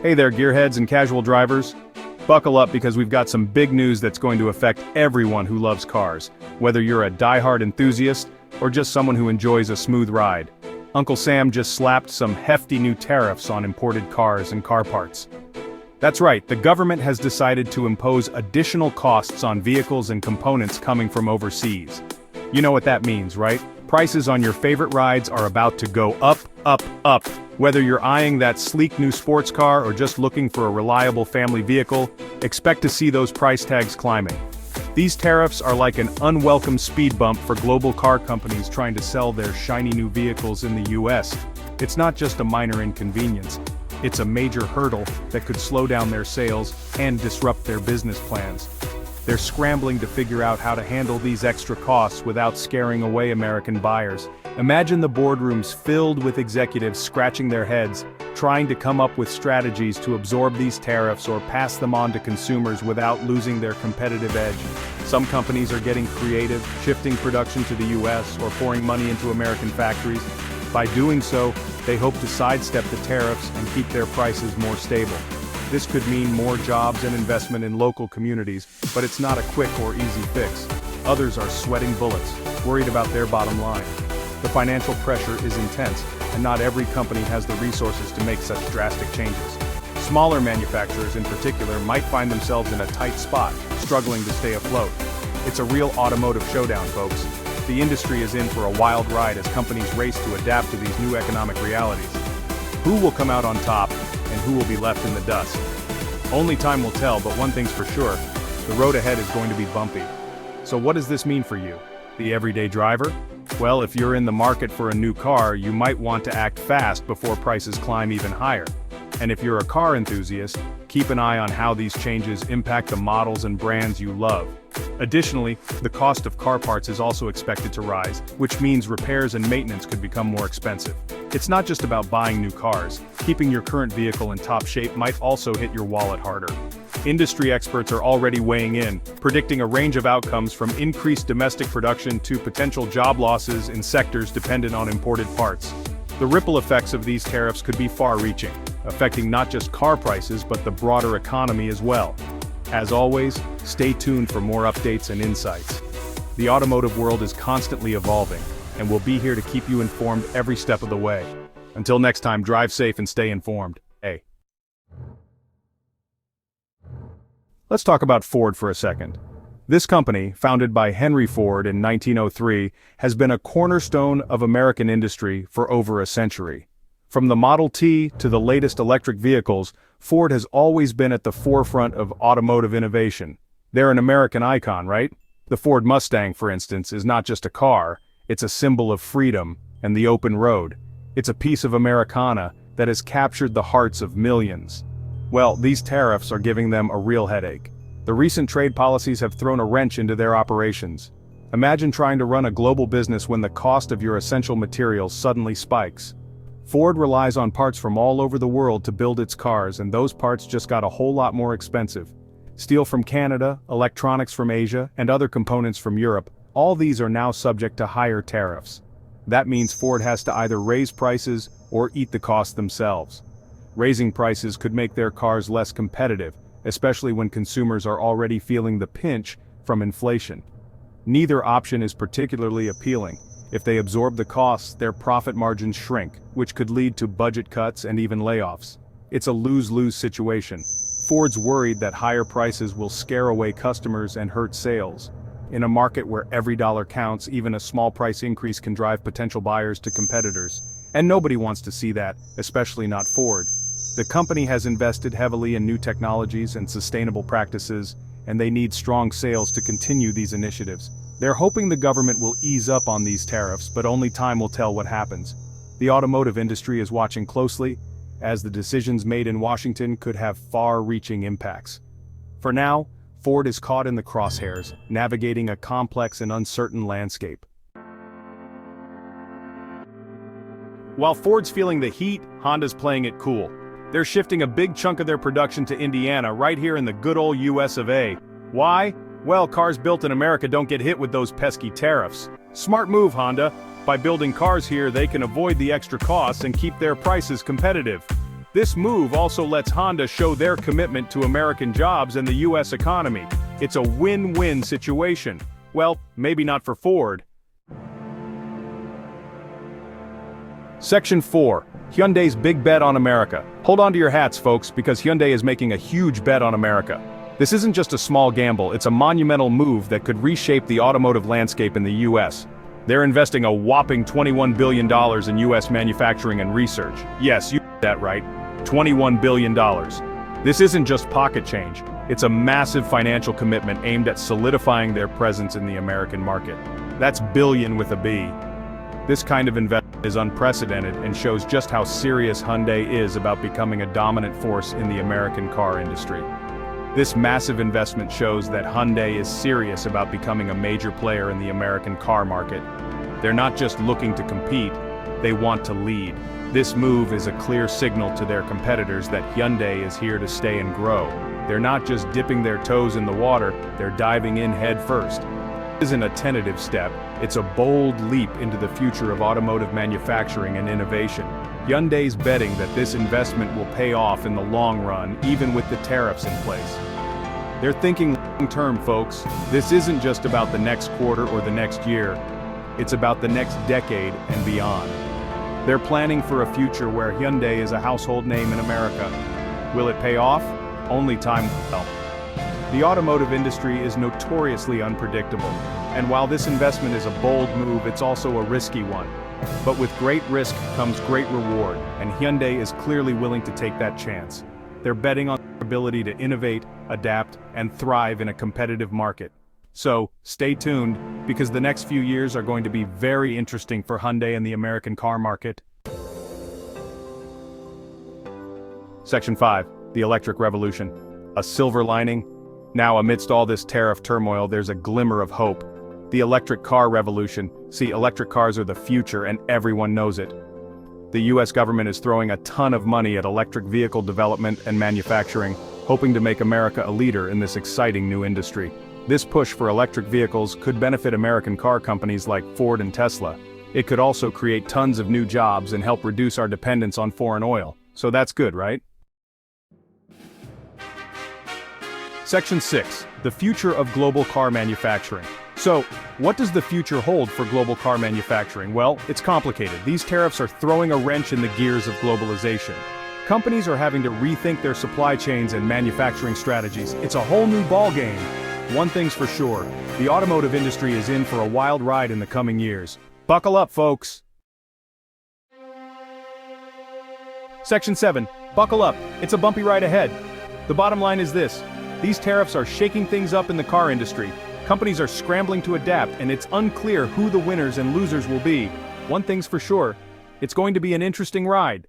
Hey there, gearheads and casual drivers. Buckle up because we've got some big news that's going to affect everyone who loves cars, whether you're a die-hard enthusiast or just someone who enjoys a smooth ride. Uncle Sam just slapped some hefty new tariffs on imported cars and car parts. That's right, the government has decided to impose additional costs on vehicles and components coming from overseas. You know what that means, right? Prices on your favorite rides are about to go up, up, up. Whether you're eyeing that sleek new sports car or just looking for a reliable family vehicle, expect to see those price tags climbing. These tariffs are like an unwelcome speed bump for global car companies trying to sell their shiny new vehicles in the US. It's not just a minor inconvenience. It's a major hurdle that could slow down their sales and disrupt their business plans. They're scrambling to figure out how to handle these extra costs without scaring away American buyers. Imagine the boardrooms filled with executives scratching their heads, trying to come up with strategies to absorb these tariffs or pass them on to consumers without losing their competitive edge. Some companies are getting creative, shifting production to the US or pouring money into American factories. By doing so, they hope to sidestep the tariffs and keep their prices more stable. This could mean more jobs and investment in local communities, but it's not a quick or easy fix. Others are sweating bullets, worried about their bottom line. The financial pressure is intense, and not every company has the resources to make such drastic changes. Smaller manufacturers in particular might find themselves in a tight spot, struggling to stay afloat. It's a real automotive showdown, folks. The industry is in for a wild ride as companies race to adapt to these new economic realities. Who will come out on top, and who will be left in the dust? Only time will tell, but one thing's for sure, the road ahead is going to be bumpy. So what does this mean for you, the everyday driver? Well, if you're in the market for a new car, you might want to act fast before prices climb even higher. And if you're a car enthusiast, keep an eye on how these changes impact the models and brands you love. Additionally, the cost of car parts is also expected to rise, which means repairs and maintenance could become more expensive. It's not just about buying new cars. Keeping your current vehicle in top shape might also hit your wallet harder. Industry experts are already weighing in, predicting a range of outcomes from increased domestic production to potential job losses in sectors dependent on imported parts. The ripple effects of these tariffs could be far-reaching, affecting not just car prices but the broader economy as well. As always, stay tuned for more updates and insights. The automotive world is constantly evolving, and we'll be here to keep you informed every step of the way. Until next time, drive safe and stay informed. Hey. Let's talk about Ford for a second. This company, founded by Henry Ford in 1903, has been a cornerstone of American industry for over a century. From the Model T to the latest electric vehicles, Ford has always been at the forefront of automotive innovation. They're an American icon, right? The Ford Mustang, for instance, is not just a car, it's a symbol of freedom and the open road. It's a piece of Americana that has captured the hearts of millions. Well, these tariffs are giving them a real headache. The recent trade policies have thrown a wrench into their operations. Imagine trying to run a global business when the cost of your essential materials suddenly spikes. Ford relies on parts from all over the world to build its cars, and those parts just got a whole lot more expensive. Steel from Canada, electronics from Asia, and other components from Europe, all these are now subject to higher tariffs. That means Ford has to either raise prices or eat the cost themselves. Raising prices could make their cars less competitive, especially when consumers are already feeling the pinch from inflation. Neither option is particularly appealing. If they absorb the costs, their profit margins shrink, which could lead to budget cuts and even layoffs. It's a lose-lose situation. Ford's worried that higher prices will scare away customers and hurt sales. In a market where every dollar counts, even a small price increase can drive potential buyers to competitors. And nobody wants to see that, especially not Ford. The company has invested heavily in new technologies and sustainable practices, and they need strong sales to continue these initiatives. They're hoping the government will ease up on these tariffs, but only time will tell what happens. The automotive industry is watching closely, as the decisions made in Washington could have far-reaching impacts. For now, Ford is caught in the crosshairs, navigating a complex and uncertain landscape. While Ford's feeling the heat, Honda's playing it cool. They're shifting a big chunk of their production to Indiana, right here in the good old US of A. Why? Well, cars built in America don't get hit with those pesky tariffs. Smart move, Honda. By building cars here, they can avoid the extra costs and keep their prices competitive. this move also lets Honda show their commitment to American jobs and the US economy. It's a win-win situation. Well, maybe not for Ford. Section 4. Hyundai's big bet on America. Hold on to your hats, folks, because Hyundai is making a huge bet on America. This isn't just a small gamble, it's a monumental move that could reshape the automotive landscape in the US. They're investing a whopping $21 billion in US manufacturing and research. Yes, you heard that right. $21 billion. This isn't just pocket change. It's a massive financial commitment aimed at solidifying their presence in the American market. That's billion with a B. This kind of investment is unprecedented and shows just how serious Hyundai is about becoming a dominant force in the American car industry. This massive investment shows that Hyundai is serious about becoming a major player in the American car market. They're not just looking to compete, they want to lead. This move is a clear signal to their competitors that Hyundai is here to stay and grow. They're not just dipping their toes in the water, they're diving in head first. This isn't a tentative step, it's a bold leap into the future of automotive manufacturing and innovation. Hyundai's betting that this investment will pay off in the long run, even with the tariffs in place. They're thinking long-term, folks. This isn't just about the next quarter or the next year. It's about the next decade and beyond. They're planning for a future where Hyundai is a household name in America. Will it pay off? Only time will tell. The automotive industry is notoriously unpredictable, and while this investment is a bold move, it's also a risky one. But with great risk comes great reward, and Hyundai is clearly willing to take that chance. They're betting on their ability to innovate, adapt, and thrive in a competitive market. So, stay tuned, because the next few years are going to be very interesting for Hyundai and the American car market. Section 5. The Electric Revolution. A silver lining? Now, amidst all this tariff turmoil, there's a glimmer of hope. The electric car revolution. See, electric cars are the future and everyone knows it. The US government is throwing a ton of money at electric vehicle development and manufacturing, hoping to make America a leader in this exciting new industry. This push for electric vehicles could benefit American car companies like Ford and Tesla. It could also create tons of new jobs and help reduce our dependence on foreign oil. So that's good, right? Section 6. The future of global car manufacturing. So, what does the future hold for global car manufacturing? Well, it's complicated. These tariffs are throwing a wrench in the gears of globalization. Companies are having to rethink their supply chains and manufacturing strategies. It's a whole new ballgame. One thing's for sure, the automotive industry is in for a wild ride in the coming years. Buckle up, folks! Section 7. Buckle up, it's a bumpy ride ahead. The bottom line is this. These tariffs are shaking things up in the car industry. Companies are scrambling to adapt, and it's unclear who the winners and losers will be. One thing's for sure, it's going to be an interesting ride.